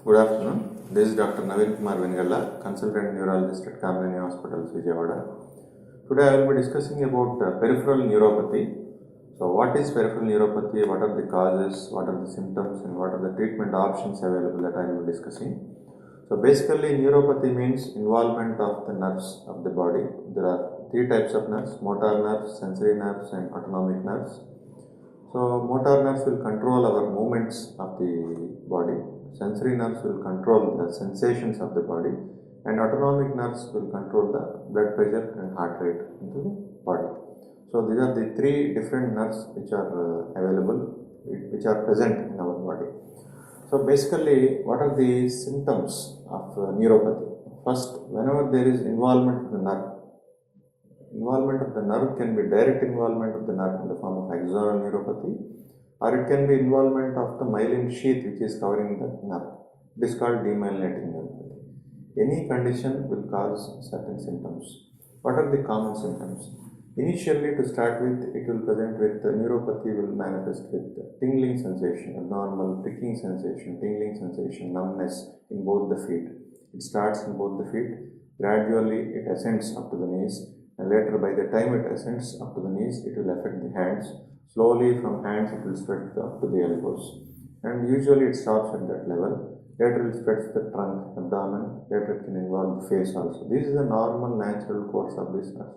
Good afternoon. This is Dr.Naveen Kumar Venigalla, consultant neurologist at Kamini Hospitals, Vijayawada. Today I will be discussing about peripheral neuropathy. So what is peripheral neuropathy, what are the causes, what are the symptoms and what are the treatment options available that I will be discussing. So basically neuropathy means involvement of the nerves of the body. There are three types of nerves: motor nerves, sensory nerves and autonomic nerves. So motor nerves will control our movements of the body, sensory nerves will control the sensations of the body, and autonomic nerves will control the blood pressure and heart rate into the body. So these are the three different nerves which are available, which are present in our body. So basically, what are the symptoms of neuropathy? First, whenever there is involvement of the nerve, involvement of the nerve can be direct involvement of the nerve in the form of axonal neuropathy, or it can be involvement of the myelin sheath which is covering the nerve. It is called demyelinating neuropathy. Any condition will cause certain symptoms. What are the common symptoms? Initially, to start with, it will present with neuropathy will manifest with tingling sensation, abnormal pricking sensation, tingling sensation, numbness in both the feet. It starts in both the feet. Gradually, it ascends up to the knees. And later, by the time it ascends up to the knees, it will affect the hands. Slowly from hands it will spread up to the elbows. And usually it stops at that level. Later it spreads the trunk, abdomen. Later it can involve the face also. This is the normal natural course of this nerve.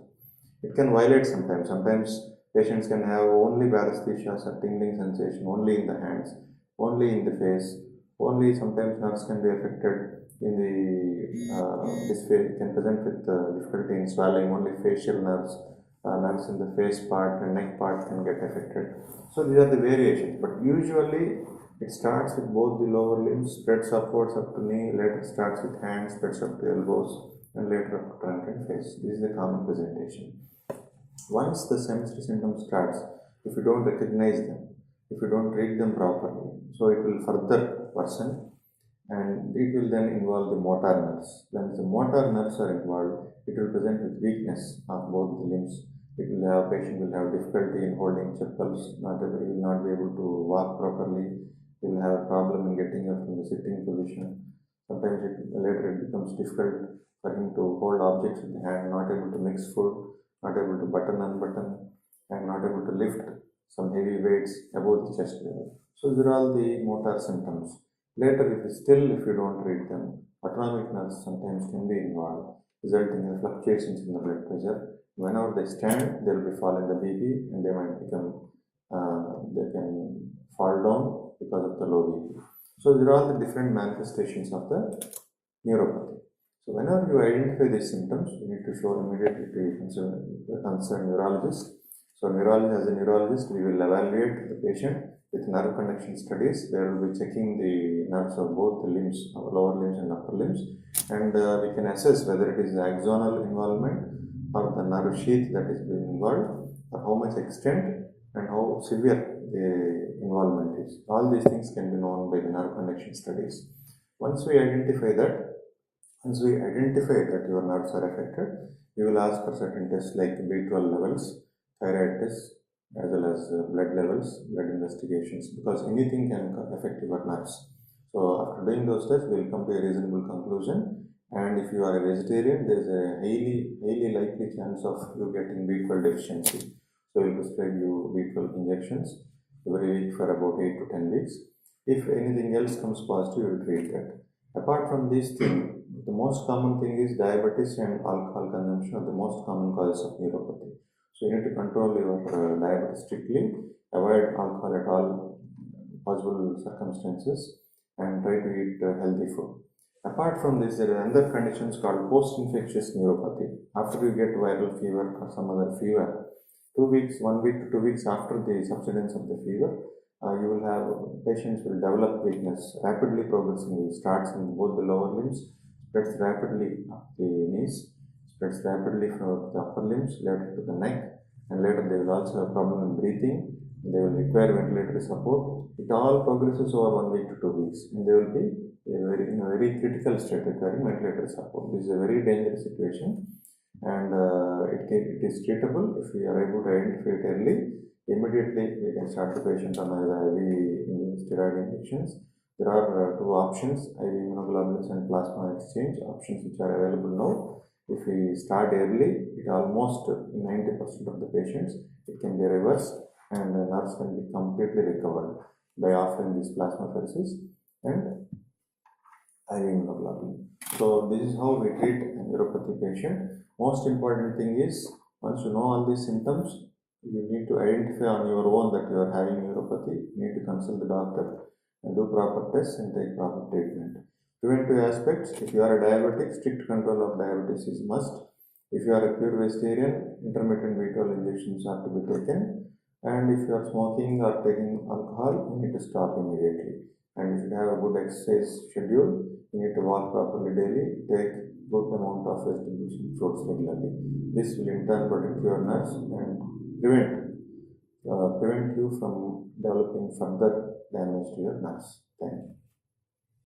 It can violate sometimes. Sometimes patients can have only paresthesias or tingling sensation only in the hands, only in the face. Only sometimes nerves can be affected in the this face can present with difficulty in swallowing. Only facial nerves, nerves in the face part and neck part can get affected. So these are the variations, but usually it starts with both the lower limbs, spreads upwards up to knee, later starts with hands, spreads up to elbows, and later up to trunk and face. This is the common presentation. Once the sensory symptom starts, if you don't recognize them, if you don't treat them properly, so it will further worsen and it will then involve the motor nerves. When the motor nerves are involved, it will present with weakness of both the limbs. Patient will have difficulty in holding chappals, he will not be able to walk properly, he will have a problem in getting up from the sitting position. Sometimes later it becomes difficult for him to hold objects with the hand, not able to mix food, not able to button, unbutton, and not able to lift some heavy weights above the chest level. So these are all the motor symptoms. Later, if you don't treat them, autonomic nerves sometimes can be involved, resulting in fluctuations in the blood pressure. Whenever they stand, there will be fall in the BP and they might become, they can fall down because of the low BP. So these are all the different manifestations of the neuropathy. So whenever you identify these symptoms, you need to show immediately to your concerned neurologist. So as a neurologist, we will evaluate the patient with nerve conduction studies. They will be checking the nerves of both the limbs, lower limbs and upper limbs, and we can assess whether it is axonal involvement or the nerve sheath that is being involved, or how much extent and how severe the involvement is. All these things can be known by the nerve conduction studies. Once we identify that your nerves are affected, we will ask for certain tests like B12 levels, thyroid tests, as well as blood levels, blood investigations, because anything can affect your nerves. So after doing those tests, we will come to a reasonable conclusion. And if you are a vegetarian, there is a highly likely chance of you getting B12 deficiency. So we will prescribe you B12 injections every week for about 8 to 10 weeks. If anything else comes positive, we will treat that. Apart from these things, the most common thing is diabetes and alcohol consumption are the most common causes of neuropathy. So you need to control your diabetes strictly, avoid alcohol at all possible circumstances, and try to eat healthy food. Apart from this, there are other conditions called post-infectious neuropathy. After you get viral fever or some other fever, 1 week to 2 weeks after the subsidence of the fever, you will have patients will develop weakness, rapidly progressing. Starts in both the lower limbs, spreads rapidly up the knees, spreads rapidly from the upper limbs, later to the neck, and later they will also have problem in breathing. They will require ventilatory support. It all progresses over 1 week to 2 weeks, and they will be in a very critical state requiring ventilatory support. This is a very dangerous situation, and it is treatable if we are able to identify it early. Immediately we can start the patient on either IV steroid injections there are two options, IV immunoglobulins and plasma exchange options which are available now. If we start early, it almost in 90% of the patients, it can be reversed and the nerves can be completely recovered by offering this plasmapheresis and IV immunoglobulin. So this is how we treat a neuropathy patient. Most important thing is, once you know all these symptoms, you need to identify on your own that you are having neuropathy. You need to consult the doctor and do proper tests and take proper treatment. Preventive aspects, if you are a diabetic, strict control of diabetes is must. If you are a pure vegetarian, intermittent B12 injections are to be taken. And if you are smoking or taking alcohol, you need to stop immediately. And you should have a good exercise schedule. You need to walk properly daily, take good amount of vegetables and fruits regularly. This will in turn protect your nerves and prevent you from developing further damage to your nerves. Thank you.